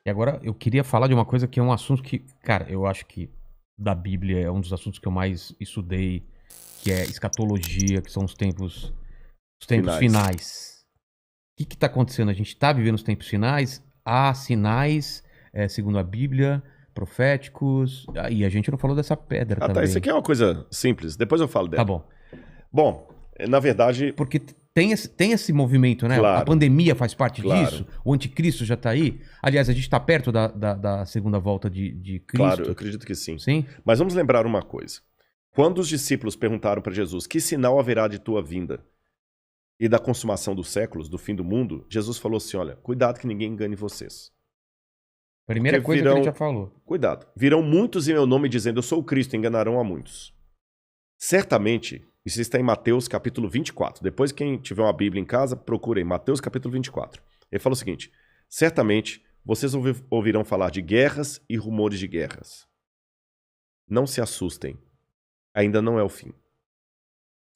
E agora eu queria falar de uma coisa que é um assunto que, cara, eu acho que da Bíblia é um dos assuntos que eu mais estudei, que é escatologia, que são os tempos Finais. finais. O que está acontecendo? A gente está vivendo os tempos finais, há sinais, segundo a Bíblia, proféticos, e a gente não falou dessa pedra Ah, tá. Isso também. aqui é uma coisa simples. Depois eu falo Tá dela. bom. Bom, na verdade, Porque tem esse movimento, né? A claro, pandemia faz parte claro, disso, o anticristo já está aí. Aliás, a gente está perto da segunda volta de claro, eu Cristo, acredito que sim. sim? Mas vamos lembrar uma coisa. Quando os discípulos perguntaram para Jesus: que sinal haverá de tua vinda e da consumação dos séculos, do fim do mundo, Jesus falou assim: olha, cuidado que ninguém engane vocês. Porque Primeira coisa que ele já virão, falou. cuidado, virão muitos em meu nome dizendo eu sou o Cristo, e enganarão a muitos. Certamente, isso está em Mateus capítulo 24. Depois, quem tiver uma Bíblia em casa, procure em Mateus capítulo 24. Ele fala o seguinte: certamente vocês ouvirão falar de guerras e rumores de guerras. Não se assustem, ainda não é o fim.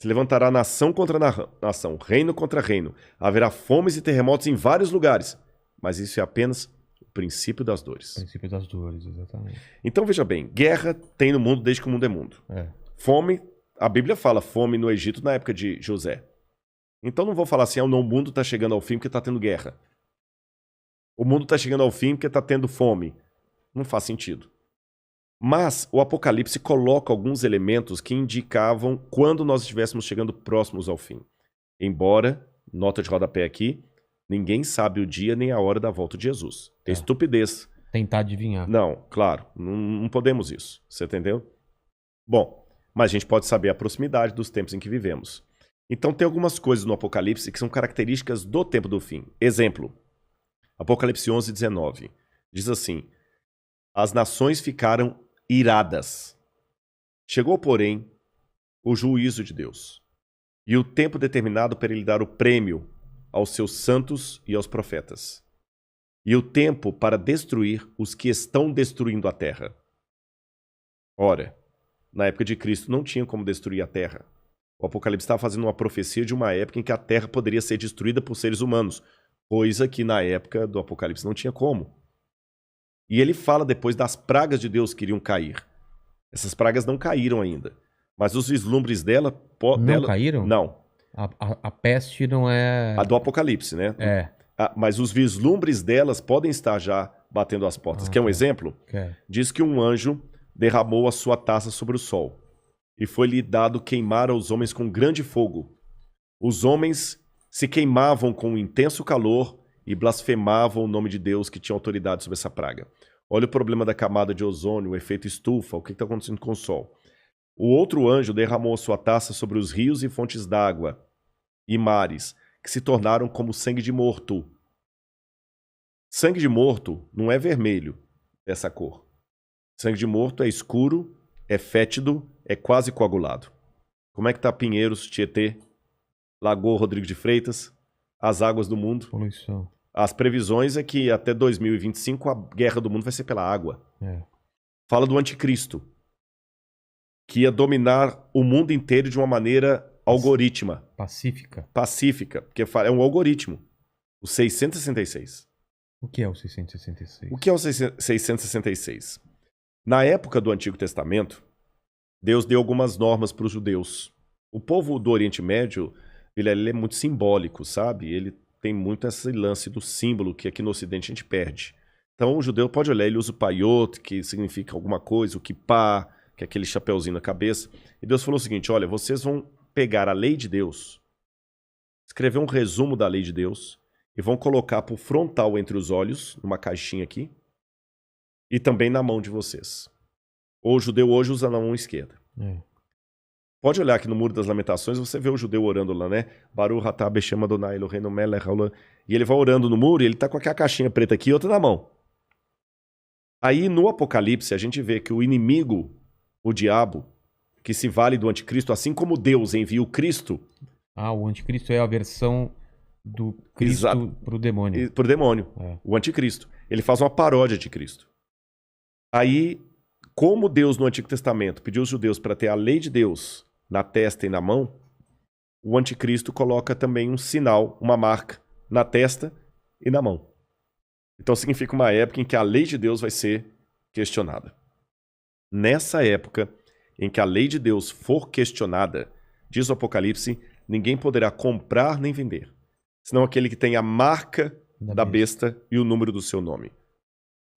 Se levantará nação contra nação, reino contra reino. Haverá fomes e terremotos em vários lugares. Mas isso é apenas o princípio das dores. Princípio das dores, exatamente. Então veja bem, guerra tem no mundo desde que o mundo é mundo. É. Fome, a Bíblia fala fome no Egito na época de José. Então não vou falar assim, o mundo está chegando ao fim porque está tendo guerra. O mundo está chegando ao fim porque está tendo fome. Não faz sentido. Mas o Apocalipse coloca alguns elementos que indicavam quando nós estivéssemos chegando próximos ao fim. Embora, nota de rodapé aqui, ninguém sabe o dia nem a hora da volta de Jesus. É estupidez. Tentar adivinhar. Não, claro, não podemos isso. Você entendeu? Bom, mas a gente pode saber a proximidade dos tempos em que vivemos. Então tem algumas coisas no Apocalipse que são características do tempo do fim. Exemplo, Apocalipse 11, 19. Diz assim: as nações ficaram iradas. Chegou, porém, o juízo de Deus, e o tempo determinado para ele dar o prêmio aos seus santos e aos profetas, e o tempo para destruir os que estão destruindo a terra. Ora, na época de Cristo não tinha como destruir a terra. O Apocalipse estava fazendo uma profecia de uma época em que a terra poderia ser destruída por seres humanos, coisa que na época do Apocalipse não tinha como. E ele fala depois das pragas de Deus que iriam cair. Essas pragas não caíram ainda, mas os vislumbres dela... Não caíram? Não. A peste não é... A do Apocalipse, né? É. Mas os vislumbres delas podem estar já batendo as portas. Quer um tá. exemplo? Quer. Diz que um anjo derramou a sua taça sobre o sol, e foi-lhe dado queimar aos homens com grande fogo. Os homens se queimavam com um intenso calor e blasfemavam o nome de Deus que tinha autoridade sobre essa praga. Olha o problema da camada de ozônio, o efeito estufa, o que está acontecendo com o sol. O outro anjo derramou a sua taça sobre os rios e fontes d'água e mares, que se tornaram como sangue de morto. Sangue de morto não é vermelho, dessa cor. Sangue de morto é escuro, é fétido, é quase coagulado. Como é que tá Pinheiros, Tietê, Lagoa Rodrigo de Freitas, as águas do mundo? Poluição. As previsões é que até 2025 a guerra do mundo vai ser pela água. É. Fala do anticristo, que ia dominar o mundo inteiro de uma maneira algorítmica. Pacífica, porque é um algoritmo. O 666. O que é o 666? O que é o 666? Na época do Antigo Testamento, Deus deu algumas normas para os judeus. O povo do Oriente Médio, ele é muito simbólico, sabe? Ele tem muito esse lance do símbolo que aqui no Ocidente a gente perde. Então o judeu pode olhar, ele usa o paiot, que significa alguma coisa, o kippah, que é aquele chapeuzinho na cabeça. E Deus falou o seguinte: olha, vocês vão pegar a lei de Deus, escrever um resumo da lei de Deus e vão colocar por frontal entre os olhos, numa caixinha aqui, e também na mão de vocês. O judeu hoje usa na mão esquerda. Pode olhar aqui no Muro das Lamentações, você vê o judeu orando lá, né? Baruch atah Beshem Adonai Eloheinu melech haolam. E ele vai orando no muro e ele tá com aquela caixinha preta aqui e outra na mão. Aí no Apocalipse a gente vê que o inimigo, o diabo, que se vale do anticristo, assim como Deus envia o Cristo... o anticristo é a versão do Cristo pro demônio. Pro demônio, o anticristo. Ele faz uma paródia de Cristo. Aí, como Deus no Antigo Testamento pediu aos judeus para ter a lei de Deus na testa e na mão, o anticristo coloca também um sinal, uma marca, na testa e na mão. Então significa uma época em que a lei de Deus vai ser questionada. Nessa época em que a lei de Deus for questionada, diz o Apocalipse, ninguém poderá comprar nem vender, senão aquele que tem a marca da besta e o número do seu nome.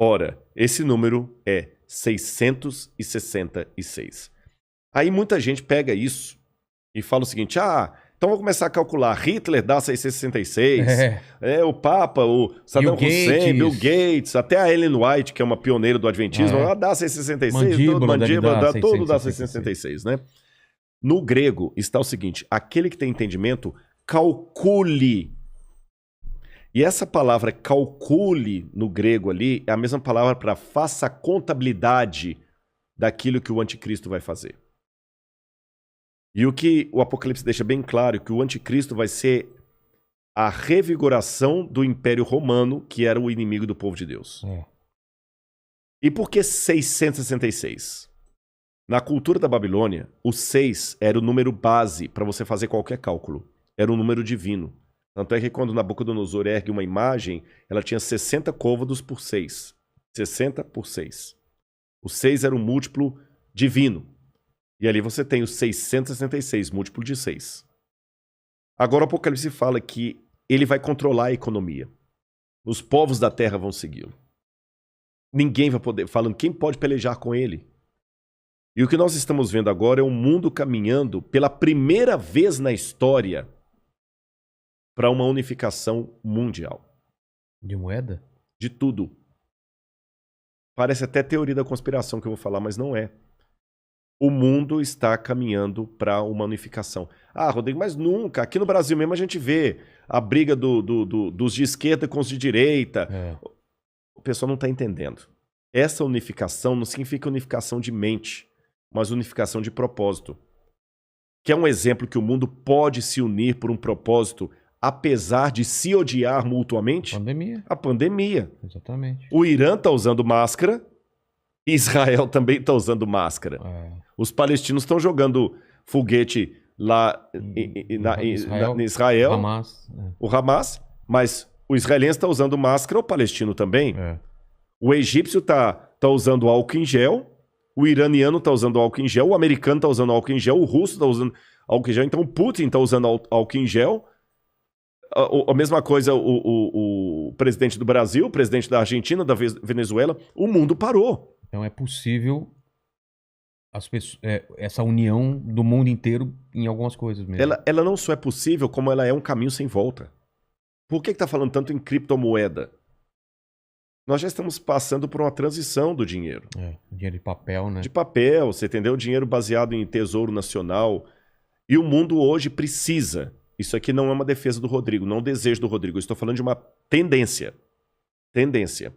Ora, esse número é 666. Aí muita gente pega isso e fala o seguinte, então vou começar a calcular, Hitler dá 666, o Papa, o Saddam Hussein, Bill Gates, até a Ellen White, que é uma pioneira do Adventismo, ela dá 666, mandíbula dá 666, né? No grego está o seguinte, aquele que tem entendimento, calcule. E essa palavra calcule no grego ali é a mesma palavra para faça a contabilidade daquilo que o anticristo vai fazer. E o que o Apocalipse deixa bem claro é que o anticristo vai ser a revigoração do Império Romano, que era o inimigo do povo de Deus. E por que 666? Na cultura da Babilônia, o 6 era o número base para você fazer qualquer cálculo. Era um número divino. Tanto é que quando Nabucodonosor ergue uma imagem, ela tinha 60 côvados por 6. 60 por 6. O 6 era um múltiplo divino. E ali você tem o 666, múltiplo de 6. Agora o Apocalipse fala que ele vai controlar a economia. Os povos da terra vão segui-lo. Ninguém vai poder, falando quem pode pelejar com ele. E o que nós estamos vendo agora é um mundo caminhando pela primeira vez na história para uma unificação mundial. De moeda? De tudo. Parece até teoria da conspiração que eu vou falar, mas não é. O mundo está caminhando para uma unificação. Rodrigo, mas nunca. Aqui no Brasil mesmo a gente vê a briga dos de esquerda com os de direita. O pessoal não está entendendo. Essa unificação não significa unificação de mente, mas unificação de propósito. Que é um exemplo que o mundo pode se unir por um propósito, apesar de se odiar mutuamente? A pandemia. Exatamente. O Irã está usando máscara, Israel também está usando máscara. Os palestinos estão jogando foguete lá em Israel, o Hamas, mas o israelense está usando máscara, o palestino também. O egípcio está usando álcool em gel, o iraniano está usando álcool em gel, o americano está usando álcool em gel, o russo está usando álcool em gel, então o Putin está usando álcool em gel. A mesma coisa o presidente do Brasil, o presidente da Argentina, da Venezuela, o mundo parou. Então é possível essa união do mundo inteiro em algumas coisas mesmo. Ela não só é possível, como ela é um caminho sem volta. Por que está falando tanto em criptomoeda? Nós já estamos passando por uma transição do dinheiro. Dinheiro de papel, né? De papel, você entendeu? Dinheiro baseado em tesouro nacional. E o mundo hoje precisa. Isso aqui não é uma defesa do Rodrigo, não é um desejo do Rodrigo. Eu estou falando de uma tendência. Tendência.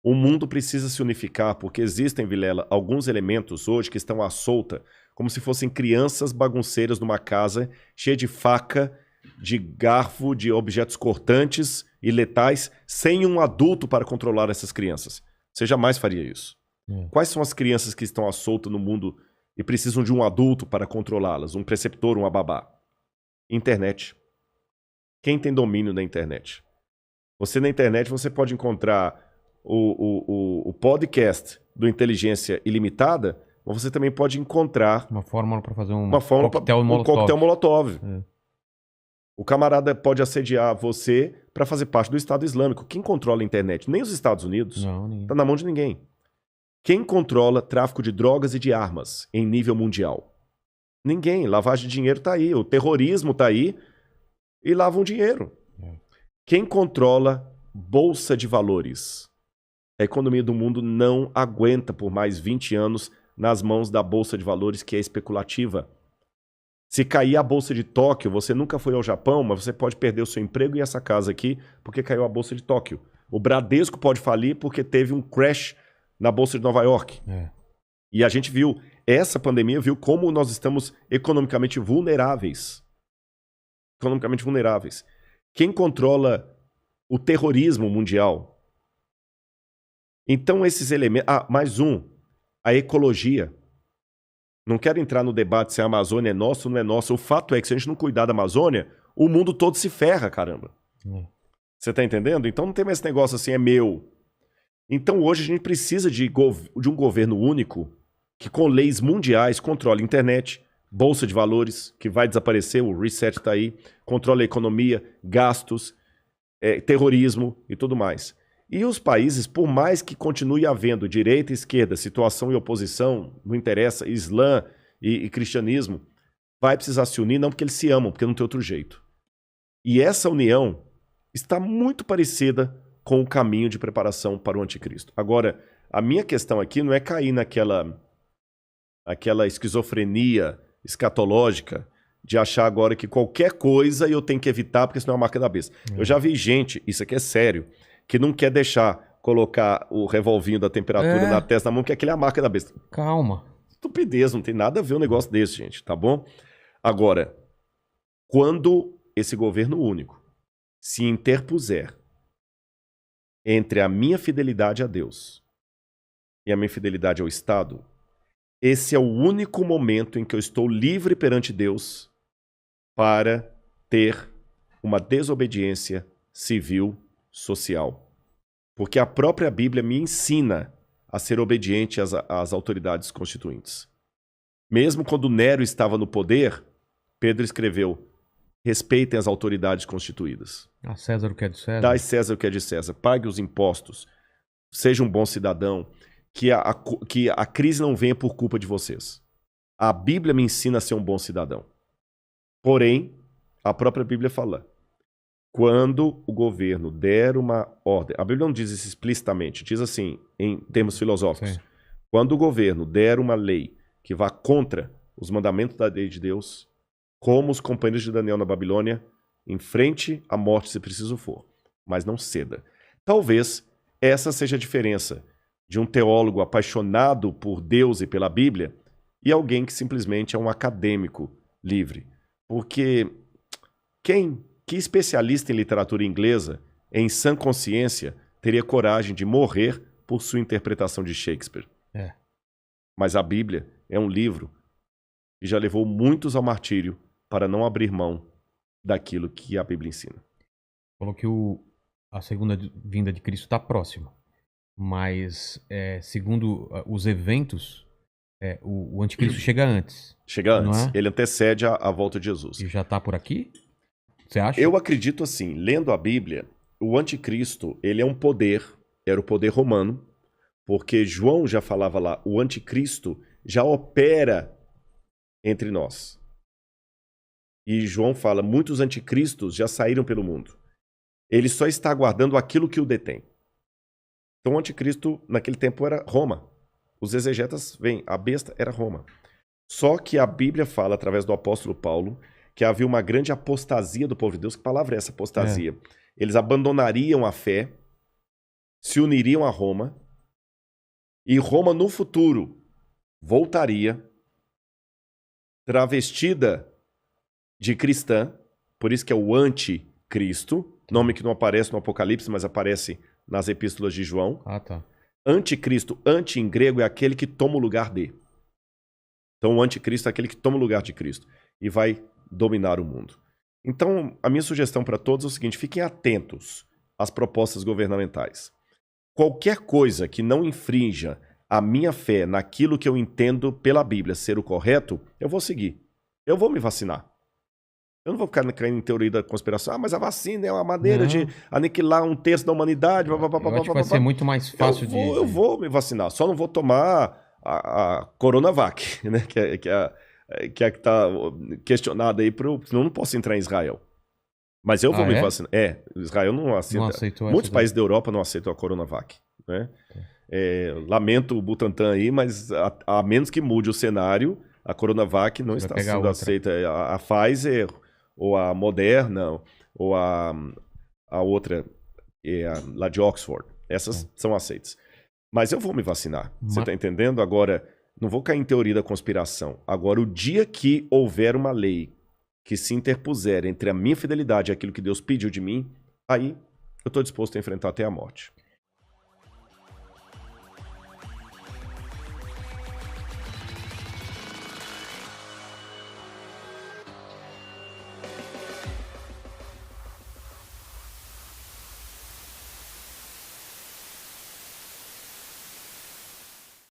O mundo precisa se unificar porque existem, Vilela, alguns elementos hoje que estão à solta, como se fossem crianças bagunceiras numa casa cheia de faca, de garfo, de objetos cortantes e letais, sem um adulto para controlar essas crianças. Você jamais faria isso. Quais são as crianças que estão à solta no mundo e precisam de um adulto para controlá-las? Um preceptor, uma babá? Internet. Quem tem domínio da internet? Você na internet você pode encontrar o podcast do Inteligência Ilimitada, mas você também pode encontrar uma fórmula para fazer um coquetel molotov. O camarada pode assediar você para fazer parte do Estado Islâmico. Quem controla a internet? Nem os Estados Unidos. Está na mão de ninguém. Quem controla tráfico de drogas e de armas em nível mundial? Ninguém. Lavagem de dinheiro está aí. O terrorismo está aí e lavam dinheiro. Quem controla bolsa de valores? A economia do mundo não aguenta por mais 20 anos nas mãos da bolsa de valores que é especulativa. Se cair a bolsa de Tóquio, você nunca foi ao Japão, mas você pode perder o seu emprego e essa casa aqui porque caiu a bolsa de Tóquio. O Bradesco pode falir porque teve um crash na bolsa de Nova York. E a gente viu, essa pandemia viu como nós estamos economicamente vulneráveis. Economicamente vulneráveis. Quem controla o terrorismo mundial? Então esses elementos... mais um. A ecologia. Não quero entrar no debate se a Amazônia é nossa ou não é nossa. O fato é que se a gente não cuidar da Amazônia, o mundo todo se ferra, caramba. Você tá entendendo? Então não tem mais esse negócio assim, é meu. Então hoje a gente precisa de um governo único que com leis mundiais controle a internet, bolsa de valores, que vai desaparecer, o reset tá aí, controla a economia, gastos, terrorismo e tudo mais. E os países, por mais que continue havendo direita e esquerda, situação e oposição, não interessa, Islã e cristianismo, vai precisar se unir, não porque eles se amam, porque não tem outro jeito. E essa união está muito parecida com o caminho de preparação para o anticristo. Agora, a minha questão aqui não é cair naquela esquizofrenia escatológica de achar agora que qualquer coisa eu tenho que evitar porque senão é uma marca da besta. Eu já vi gente, isso aqui é sério, que não quer deixar colocar o revolvinho da temperatura na testa da mão, que aquele é a marca da besta. Calma. Estupidez, não tem nada a ver um negócio desse, gente, tá bom? Agora, quando esse governo único se interpuser entre a minha fidelidade a Deus e a minha fidelidade ao Estado, esse é o único momento em que eu estou livre perante Deus para ter uma desobediência civil, social. Porque a própria Bíblia me ensina a ser obediente às autoridades constituintes. Mesmo quando Nero estava no poder, Pedro escreveu: respeitem as autoridades constituídas. A César o que é de César. Dai César o que é de César. Pague os impostos. Seja um bom cidadão. Que a crise não venha por culpa de vocês. A Bíblia me ensina a ser um bom cidadão. Porém, a própria Bíblia fala: quando o governo der uma ordem... A Bíblia não diz isso explicitamente. Diz assim, em termos filosóficos. Sim. Quando o governo der uma lei que vá contra os mandamentos da lei de Deus, como os companheiros de Daniel na Babilônia, enfrente a morte se preciso for, mas não ceda. Talvez essa seja a diferença de um teólogo apaixonado por Deus e pela Bíblia e alguém que simplesmente é um acadêmico livre. Porque que especialista em literatura inglesa, em sã consciência, teria coragem de morrer por sua interpretação de Shakespeare? Mas a Bíblia é um livro que já levou muitos ao martírio para não abrir mão daquilo que a Bíblia ensina. Falou que a segunda vinda de Cristo está próxima. Mas, segundo os eventos, o anticristo chega antes. Chega antes. Ele antecede a volta de Jesus. E já está por aqui? Você acha? Eu acredito assim, lendo a Bíblia, o anticristo, ele é um poder, era o poder romano, porque João já falava lá, o anticristo já opera entre nós. E João fala, muitos anticristos já saíram pelo mundo. Ele só está aguardando aquilo que o detém. Então o anticristo naquele tempo era Roma. Os exegetas veem, a besta era Roma. Só que a Bíblia fala, através do apóstolo Paulo, que havia uma grande apostasia do povo de Deus. Que palavra é essa, apostasia? Eles abandonariam a fé, se uniriam a Roma, e Roma no futuro voltaria travestida de cristã, por isso que é o anticristo, nome que não aparece no Apocalipse, mas aparece nas epístolas de João. Ah, tá. Anticristo, anti em grego é aquele que toma o lugar de. Então o anticristo é aquele que toma o lugar de Cristo e vai dominar o mundo. Então a minha sugestão para todos é o seguinte, fiquem atentos às propostas governamentais. Qualquer coisa que não infrinja a minha fé naquilo que eu entendo pela Bíblia ser o correto, eu vou seguir. Eu vou me vacinar. Eu não vou ficar caindo em teoria da conspiração. Ah, mas a vacina é uma maneira de aniquilar 1/3 da humanidade. Eu acho que vai ser muito mais fácil Eu vou me vacinar. Só não vou tomar a Coronavac, né? Que está questionada aí. Senão eu não posso entrar em Israel. Mas eu vou me vacinar. Israel não aceita. Não aceitou. Muitos países da Europa não aceitam a Coronavac. Né? Lamento o Butantan aí, mas a menos que mude o cenário, a Coronavac não está sendo aceita. A Pfizer, ou a Moderna, ou a outra, lá de Oxford. Essas são aceitas. Mas eu vou me vacinar. Você está entendendo? Agora, não vou cair em teoria da conspiração. Agora, o dia que houver uma lei que se interpuser entre a minha fidelidade e aquilo que Deus pediu de mim, aí eu estou disposto a enfrentar até a morte.